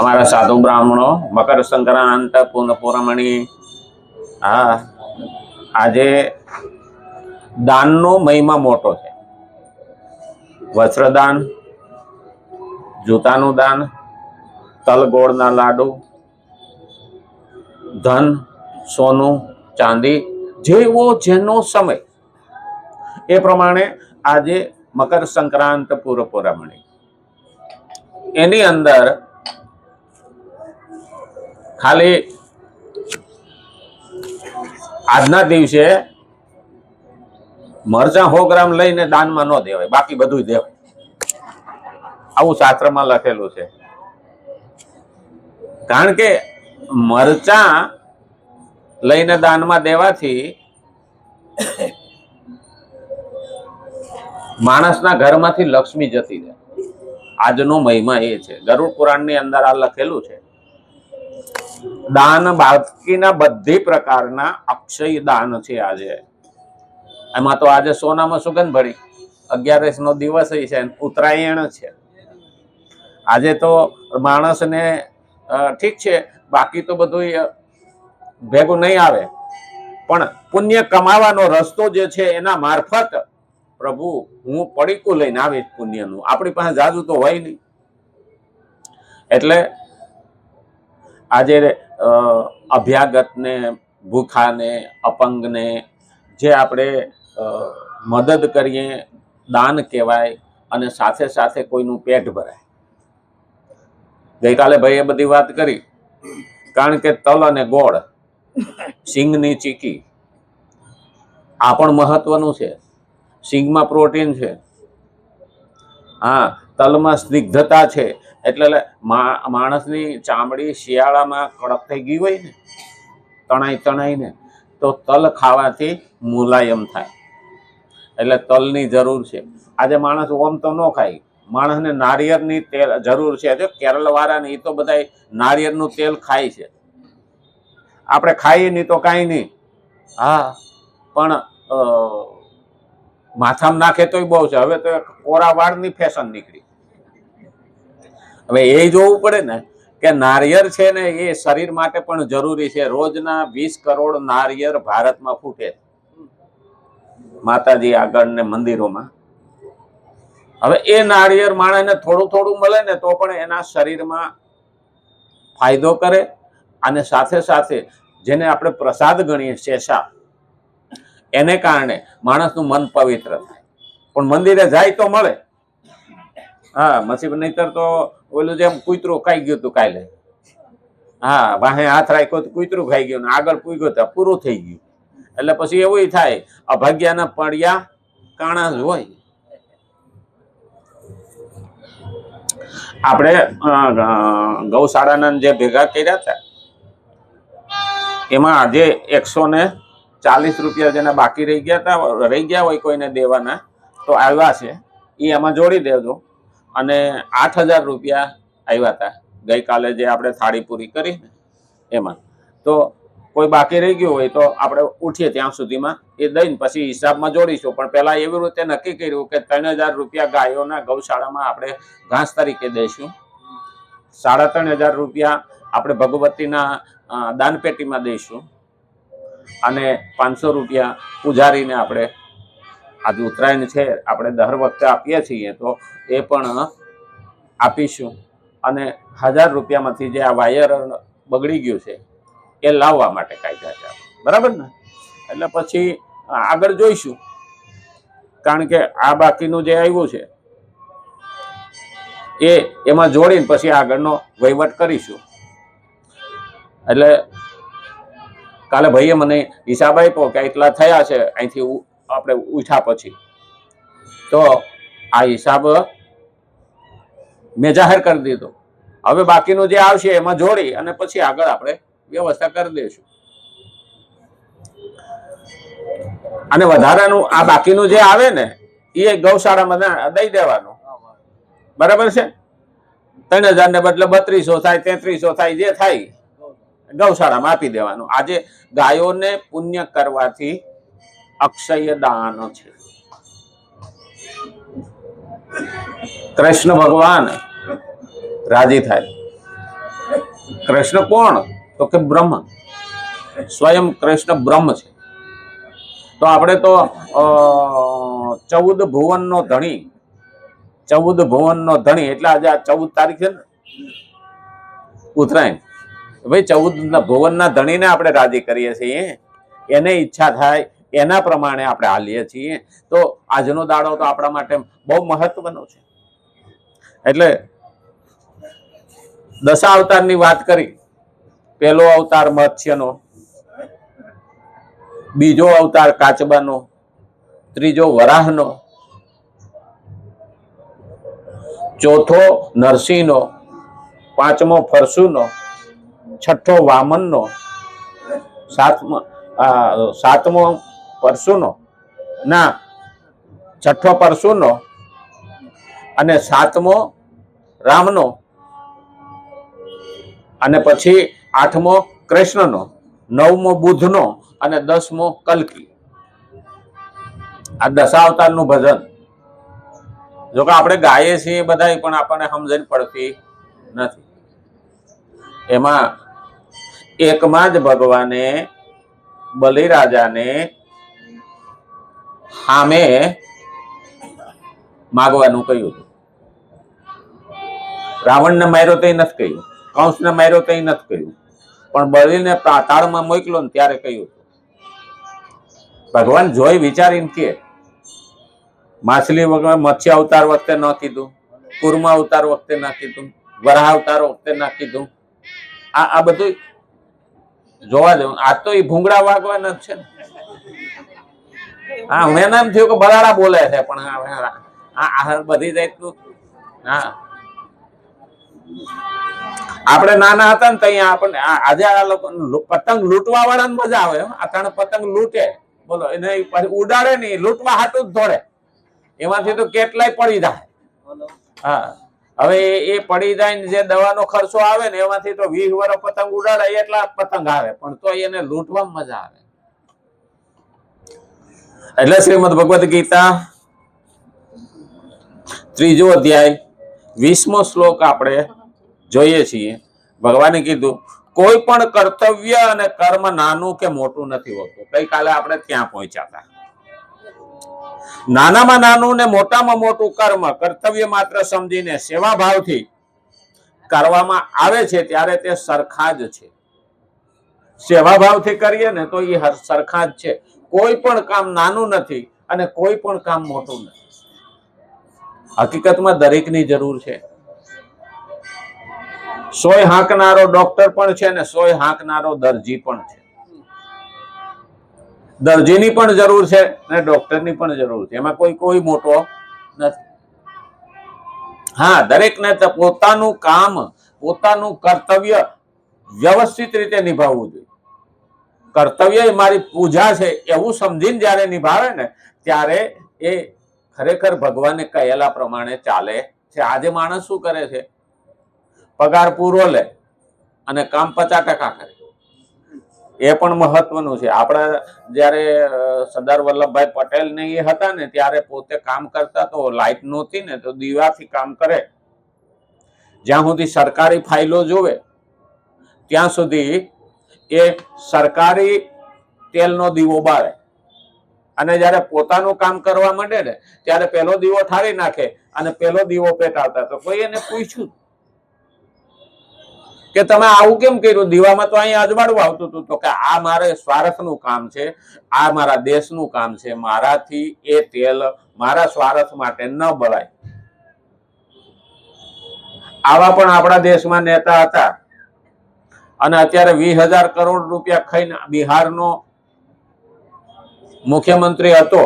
અમારા સાધુ બ્રાહ્મણો મકર સંક્રાંત પૂર્ણપૂર્ણમણી આજે દાનનો મહિમા મોટો છે. વસ્ત્રદાન, જૂતાનું દાન, તલ ગોળના લાડુ, ધન, સોનું, ચાંદી, જેવો જેનો સમય એ પ્રમાણે આજે મકર સંક્રાંત પૂર્ણપૂર્ણમણી એની અંદર ખાલી આજના દિવસે મરચાં 100 ગ્રામ લઈને દાનમાં ન દેવાય, બાકી બધું દેવાય. આવું શાસ્ત્રમાં લખેલું છે. કારણ કે મરચાં લઈને દાનમાં દેવાથી માણસના ઘરમાંથી લક્ષ્મી જતી જાય. આજનો મહિમા એ છે. ગરુડ પુરાણની અંદર આ લખેલું છે. દાન બાકીના બધી પ્રકારના અક્ષય દાન છે. આજે એમાં તો આજે સોનામાં સુગંધ ભળી 11 નો દિવસ છે, ઉત્તરાયણ છે. આજે તો માણસને ઠીક છે, બાકી તો બધું ભેગું નહીં આવે, પણ પુણ્ય કમાવાનો રસ્તો જે છે એના મારફત પ્રભુ હું પડીકું લઈને આવીશ પુણ્યનું. આપણી પાસે જાજુ તો હોય નહીં. એટલે આજે અભ્યાગતને, ભૂખાને, અપંગને જે આપણે મદદ કરીએ, દાન કહેવાય, અને સાથે સાથે કોઈનું પેટ ભરાય. ગઈકાલે ભાઈએ બધી વાત કરી. કારણ કે તલ અને ગોળ, સિંગની ચીકી, આ પણ મહત્વનું છે. સિંગમાં પ્રોટીન છે, તલમાં સ્નિગ્ધતા છે. એટલે માણસની ચામડી શિયાળામાં કડક થઈ ગઈ હોય ને, તણાઈને, તો તલ ખાવાથી મુલાયમ થાય. એટલે તલની જરૂર છે. આજે માણસ ઓમ તો ન ખાય, માણસને નારિયેળની તેલ જરૂર છે. જો કેરળ વાળાને એ તો બધા નારિયેળનું તેલ ખાય છે. આપણે ખાઈએ નહીં તો કાંઈ નહીં. પણ માથામાં નાખે તોય બહુ છે. હવે તો કોરા વાળની ફેશન નીકળી. હવે એ જોવું પડે ને કે નારિયેળ છે ને એ શરીર માટે પણ જરૂરી છે. રોજના 20 કરોડ નારિયેળ ભારતમાં ફૂટે માતાજી આગળ ને મંદિરોમાં. હવે એ નારિયેળ માણસને થોડું થોડું મળે ને તો પણ એના શરીરમાં ફાયદો કરે. અને સાથે સાથે જેને આપણે પ્રસાદ ગણીએ શેષા, એને કારણે માણસનું મન પવિત્ર થાય. પણ મંદિરે જાય તો મળે. નસીબ નહીતર તો ઓલું જેમ કૂતરું ખાઈ ગયું હતું કાલે. વાહે હાથ રાખ્યો તો કૂતરું ખાઈ ગયું, આગળ પૂગ્યો તો પૂરું થઈ ગયું. એટલે પછી એવું થાય, અભાગ્યાના પડ્યા કાણા જ હોય. આપણે ગૌશાળાના જે ભેગા કર્યા હતા એમાં આજે 140 રૂપિયા જેના બાકી રહી ગયા હોય કોઈને દેવાના, તો આવ્યા છે. એ એમાં જોડી દેજો. અને 8000 રૂપિયા આવ્યા હતા ગઈકાલે જે આપણે થાળી પૂરી કરી ને એમાં. તો કોઈ બાકી રહી ગયું હોય તો આપણે ઉઠીએ ત્યાં સુધીમાં એ દઈને પછી હિસાબમાં જોડીશું. પણ પહેલા એવી રીતે નક્કી કર્યું કે 3000 રૂપિયા ગાયોના ગૌશાળામાં આપણે ઘાસ તરીકે દઈશું. 3500 રૂપિયા આપણે ભગવતીના દાનપેટીમાં દઈશું. અને 500 રૂપિયા પૂજારીને આપણે, આજે ઉત્તરાયણ છે, આપણે દર વખતે આપીએ છીએ તો એ પણ આપીશું. અને 1000 રૂપિયામાંથી જે આ વાયર બગડી ગયું છે એ લાવવા માટે કાઢ્યા છે. બરાબર ને? એટલે પછી આગળ જોઈશું. કારણ કે આ બાકીનું જે આવ્યું છે એમાં જોડીને પછી આગળનો વહીવટ કરીશું. એટલે કાલે ભાઈએ મને હિસાબ આપ્યો કે એટલા થયા છે અહીંથી આપણે ઉઠ્યા પછી. તો આ હિસાબ મેં જાહેર કરી દીધો. હવે બાકીનું જે આવશે એમાં જોડી અને પછી આગળ આપણે વ્યવસ્થા કરી દઈશું. અને વધારાનું આ બાકીનું જે આવે ને એ ગૌશાળામાં દઈ દેવાનું. બરાબર છે? 3000 ને બદલે 3200 થાય, 3300 થાય, જે થાય ગૌશાળામાં આપી દેવાનું. આજે ગાયોને પુણ્ય કરવાથી અક્ષય દાન છે. કૃષ્ણ ભગવાન રાજી થાય. કૃષ્ણ કોણ? તો કે બ્રહ્મ, સ્વયં કૃષ્ણ બ્રહ્મ છે. તો આપણે તો 14 ભુવનનો ધણી, 14 ભુવનનો ધણી એટલે આજે આ 14 તારીખ છે ને ઉત્તરાયણ, ભાઈ 14 ભુવનના ધણીને આપણે રાજી કરીએ છીએ, એને ઈચ્છા થાય એના પ્રમાણે આપણે હાલીએ છીએ. તો આજનો દાડો તો આપણા માટે બહુ મહત્વનો છે. એટલે દશા અવતારની વાત કરી. પહેલો અવતાર મત્સ્યનો, બીજો અવતાર કાચબાનો, ત્રીજો વરાહનો, ચોથો નરસિંહનો, પાંચમો ફરસુનો, છઠ્ઠો વામનનો, સાતમો પરશુનો ના છઠ્ઠો પરશુનો અને સાતમો રામનો અને પછી આઠમો કૃષ્ણનો, નવમો બુદ્ધનો અને 10મો કલ્કી. આ દશાવતારનું ભજન જો કે આપણે ગાઈએ છીએ બધા, પણ આપણને સમજણ પડતી નથી. એમાં એકમાં જ ભગવાને બલિરાજાને સામે માગવાનું કહ્યું હતું. રાવણને માર્યો તો નથી કહ્યું, કંસને માર્યો તો નથી કહ્યું, પણ બલિને પાતાળમાં મોકલ્યો ને ત્યારે કહ્યું. ભગવાન જોઈ વિચારીને કે માછલી વગર મત્સ્ય અવતાર વખતે ન કીધું, કુર્મા અવતાર વખતે ના કીધું, વરાહ અવતાર વખતે ના કીધું. આ બધું જોવા જેવું. આ તો એ ભૂંગળા વાગવાના જ છે ને. હા, મેં નામ થયું કે બરાડા બોલે છે, પણ આ બધી જાતનું. હા, આપણે નાના હતા ને તો અહીંયા આપણને આજે આ લોકો પતંગ લૂંટવા વાળાને મજા આવે. આ પતંગ લૂંટે, બોલો, એને ઉડાડે નહીં, લૂંટવા હાટું જ દોડે. એમાંથી તો કેટલાય પડી જાય. હા, હવે એ પડી જાય ને જે દવાનો ખર્ચો આવે ને એમાંથી તો 20 વર્ષ પતંગ ઉડાડે એટલા પતંગ આવે, પણ તો એને લૂંટવામાં મજા આવે. એટલે શ્રીમદ ભગવદ ગીતા 3જો અધ્યાય 20મો શ્લોક આપણે જોઈએ છીએ. ભગવાને કીધું કોઈ પણ કર્તવ્ય અને કર્મ નાનું કે મોટું નથી હોતું. ગઈકાલે આપણે ત્યાં પહોંચ્યા હતા. નાનામાં નાનું ને મોટામાં મોટું કર્મ કર્તવ્ય માત્ર સમજીને સેવા ભાવથી કરવામાં આવે છે ત્યારે તે સરખા જ છે. સેવા ભાવથી કરીએ ને તો એ સરખા જ છે. કોઈ પણ કામ નાનું નથી અને કોઈ પણ કામ મોટું નથી. હકીકતમાં દરેકની જરૂર છે. સોય હાંકનારો ડોક્ટર પણ છે ને સોય હાંકનારો દરજી પણ છે. દરજીની પણ જરૂર છે અને ડોક્ટરની પણ જરૂર છે. એમાં કોઈ મોટો નથી. હા, દરેકને પોતાનું કામ, પોતાનું કર્તવ્ય વ્યવસ્થિત રીતે નિભાવવું જોઈએ. કર્તવ્ય એ મારી પૂજા છે એવું સમજીને જયારે નિભાવે ને ત્યારે એ ખરેખર ભગવાને કહેલા પ્રમાણે ચાલે છે. આજે માણસ શું કરે છે? પગાર પૂરો લે અને કામ 50% કરે. એ પણ મહત્વનું છે. આપણા જયારે સરદાર વલ્લભભાઈ પટેલ ને એ હતા ને ત્યારે પોતે કામ કરતા તો લાઈટ નહોતી ને તો દીવાથી કામ કરે. જ્યાં સુધી સરકારી ફાઇલો જોવે ત્યાં સુધી એ સરકારી તેલનો દીવો બાળે અને જયારે પોતાનું કામ કરવા માંડે ને ત્યારે પેલો દીવો ઠારી નાખે અને પેલો દીવો પેટાવતા. તો કોઈ એને પૂછ્યું કે તમે આવું કેમ કર્યું? દીવામાં તો અહીંયા અજવાળું આવતું હતું. તો કે આ મારે સ્વાર્થનું કામ છે, આ મારા દેશનું કામ છે. મારાથી એ તેલ મારા સ્વાર્થ માટે ન બળાય. આવા પણ આપણા દેશમાં નેતા હતા અને અત્યારે 20,000 કરોડ રૂપિયા ખાઈને બિહારનો મુખ્યમંત્રી હતો.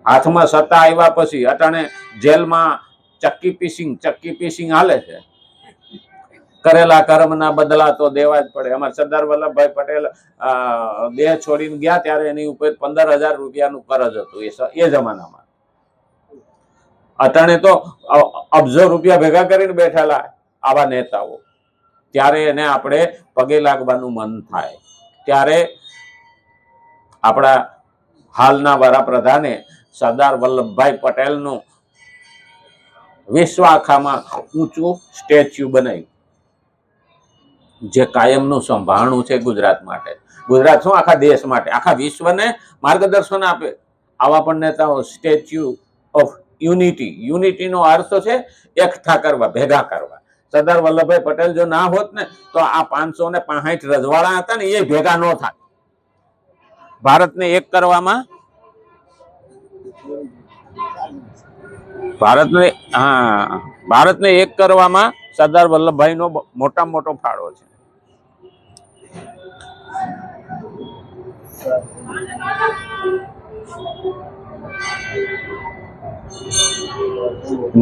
હાથમાં સત્તા આવ્યા પછી અટાણે જેલમાં ચક્કી પીસિંગ હાલે છે. કરેલા કર્મના બદલા તો દેવા જ પડે. અમારા સરદાર વલ્લભભાઈ પટેલ દેહ છોડીને ગયા ત્યારે એની ઉપર 15,000 રૂપિયાનું કરજ હતું એ જમાનામાં. અટાણે તો અબજો રૂપિયા ભેગા કરીને બેઠેલા આવા નેતાઓ. ત્યારે એને આપણે પગે લાગવાનું મન થાય. ત્યારે આપણા હાલના વડાપ્રધાને સરદાર વલ્લભભાઈ પટેલનું વિશ્વ આખામાં ઊંચું સ્ટેચ્યુ બનાવ્યું. જે કાયમનું સંભાળણું છે ગુજરાત માટે. ગુજરાત શું આખા દેશ માટે, આખા વિશ્વને માર્ગદર્શન આપે. આવા પણ નેતાઓ, સ્ટેચ્યુ ઓફ યુનિટી, યુનિટીનો અર્થ છે એકઠા કરવા, ભેગા કરવા. સરદાર વલ્લભભાઈ પટેલ જો ના હોત ને તો આ 565 રજવાડા હતા ને એ ભેગા ન થાય. ભારતને એક કરવામાં ભારતને એક કરવામાં સરદાર વલ્લભભાઈનો મોટામાં મોટો ફાળો છે.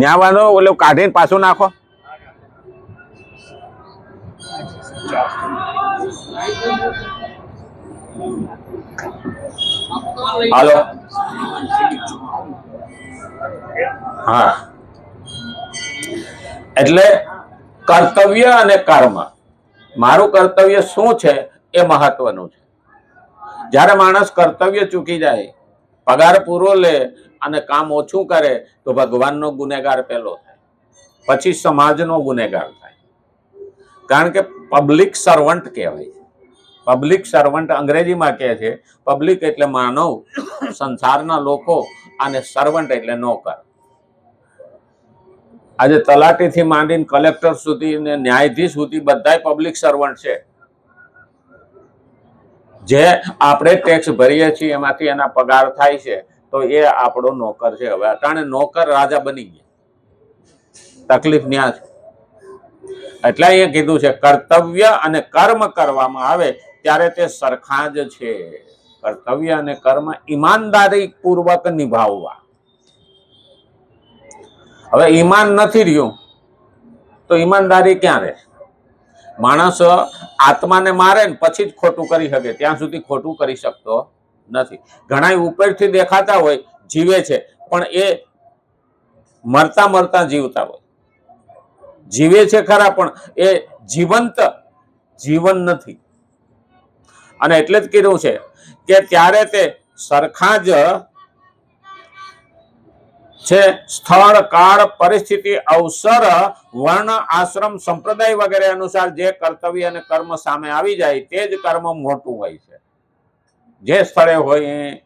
ન્યાવાનો ઓલો કાઢીને પાછું નાખો. હાલો. હા, એટલે કર્તવ્ય અને કર્મ. મારું કર્તવ્ય શું છે એ મહત્વનું છે. જ્યારે માણસ કર્તવ્ય ચૂકી જાય, પગાર પૂરો લે અને કામ ઓછું કરે તો ભગવાનનો ગુનેગાર પહેલો થાય, પછી સમાજનો ગુનેગાર થાય. કારણ કે પબ્લિક સર્વન્ટ કહેવાય છે. પબ્લિક સર્વન્ટ અંગ્રેજીમાં કહે છે. પબ્લિક એટલે માનવ, સંસારના લોકો, અને સર્વન્ટ એટલે નોકર. આજે તલાટીથી માંડીને કલેક્ટર સુધી ને ન્યાયાધીશ સુધી બધાય પબ્લિક સર્વન્ટ છે. જે આપણે ટેક્સ ભરીએ છીએ એમાંથી એના પગાર થાય છે, તો એ આપણો નોકર છે. હવે અટાણે નોકર રાજા બની ગયા. તકલીફ ન્યા છે. એટલે અહીંયા કીધું છે કર્તવ્ય અને કર્મ કરવામાં આવે ત્યારે તે સરખા જ છે. કર્તવ્ય અને કર્મ ઈમાનદારી પૂર્વક નિભાવવા. હવે ઈમાન નથી રહ્યું તો ઈમાનદારી ક્યાં રહે? માણસ આત્માને મારે ને પછી જ ખોટું કરી શકે, ત્યાં સુધી ખોટું કરી શકતો નથી. ઘણા ઉપરથી દેખાતા હોય જીવે છે, પણ એ મરતા મરતા જીવતા હોય. જીવે છે ખરા પણ એ જીવંત જીવન નથી. અને એટલે જ કીધું છે કે ત્યારે તે સરખા જ છે. સ્થળ, કાળ, પરિસ્થિતિ, અવસર, વર્ણ, આશ્રમ, સંપ્રદાય વગેરે અનુસાર જે કર્તવ્ય અને કર્મ સામે આવી જાય તે જ કર્મ મોટું હોય છે. જે સ્થળે હોય,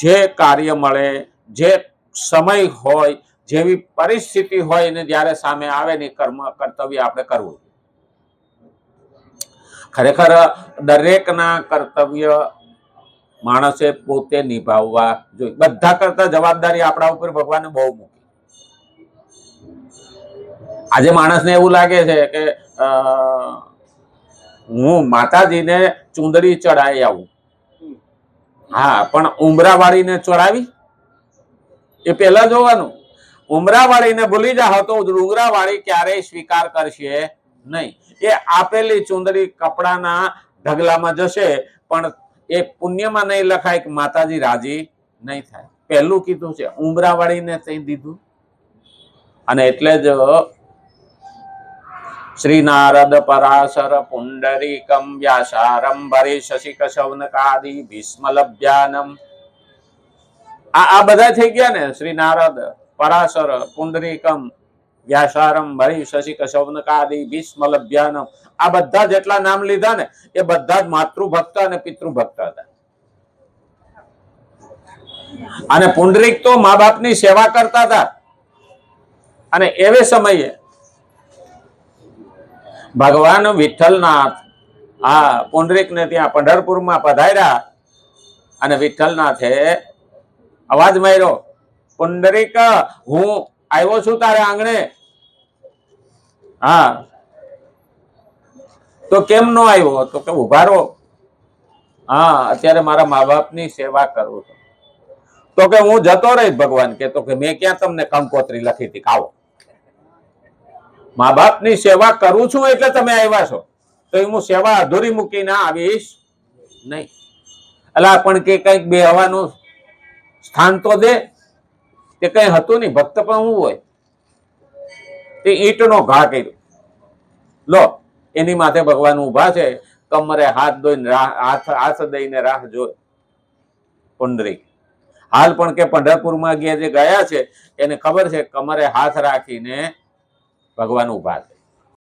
જે કાર્ય મળે, જે સમય હોય, જેવી પરિસ્થિતિ હોય ને જ્યારે સામે આવે ને કર્તવ્ય આપણે કરવું. ખરેખર દરેકના કર્તવ્ય માણસે પોતે નિભાવવા જોઈએ. બધા કરતા જવાબદારી આપણા ઉપર ભગવાને બહુ મૂકી. આજે માણસને એવું લાગે છે કે હું માતાજીને ચુંદડી ચડાવી આવું. હા, પણ ઉમરાવાળીને ચડાવી એ પેલા જોવાનું. ઉમરાવાળીને ભૂલી જાઓ તો ડુંગરાવાળી ક્યારેય સ્વીકાર કરશે નહીં. એ આપેલી ચુંદડી કપડાના ઢગલામાં જશે, પણ એ પુણ્યમાં નહીં લખાય કે માતાજી રાજી નહીં થાય. પહેલું કીધું છે ઉમરાવાળીને તઈ દીધું. અને એટલે જ શ્રી નારદ પરાશર પુંડરીકમ વ્યાસારમ ભરી શશિક શૌનકાદિ ભીષ્મલભ્યાનમ. આ બધા થઈ ગયા ને. શ્રી નારદ, પરાશર, પુંડરીકમ, વ્યાસારમ ભરી શશિક શૌનકાદિ ભીષ્મલભ્યાનમ. આ બધા જેટલા નામ લીધા ને એ બધા જ માતૃભક્ત અને પિતૃભક્ત હતા. અને પુંડરીક તો મા બાપની સેવા કરતા હતા. અને એવે સમયે ભગવાન વિઠ્ઠલનાથ પુંડરીકને ત્યાં પંઢરપુરમાં પધાર્યા અને વિઠ્ઠલનાથે અવાજ માર્યો, પુંડરીક હું આવ્યો છું તારે આંગણે. હા, તો કેમ નો આવ્યો? તો કે ઉભા રહો, હા અત્યારે મારા મા બાપની સેવા કરું છું. તો કે હું જતો રહીશ. ભગવાન કે તો કે મેં ક્યાં તમને કંકોત્રી લખી હતી? આવો, મા બાપની સેવા કરું છું એટલે તમે આવ્યા છો, તો હું સેવા અધૂરી મૂકીને આવીશ નહીં. અલા પણ કે કઈક બેહવાનું સ્થાન તો દે. તે કઈ હતું નહીં. ભક્ત પણ હું હોય તે ઈંટનો ઘા કર્યો. લો, એની માથે ભગવાન ઉભા છે, કમરે હાથ દોઈને હાથ દઈને રાહ જોઈ. પુંડરીક હાલ પણ કે પંઢરપુરમાં જે ગયા છે એને ખબર છે કમરે હાથ રાખીને ભગવાન ઉભા છે.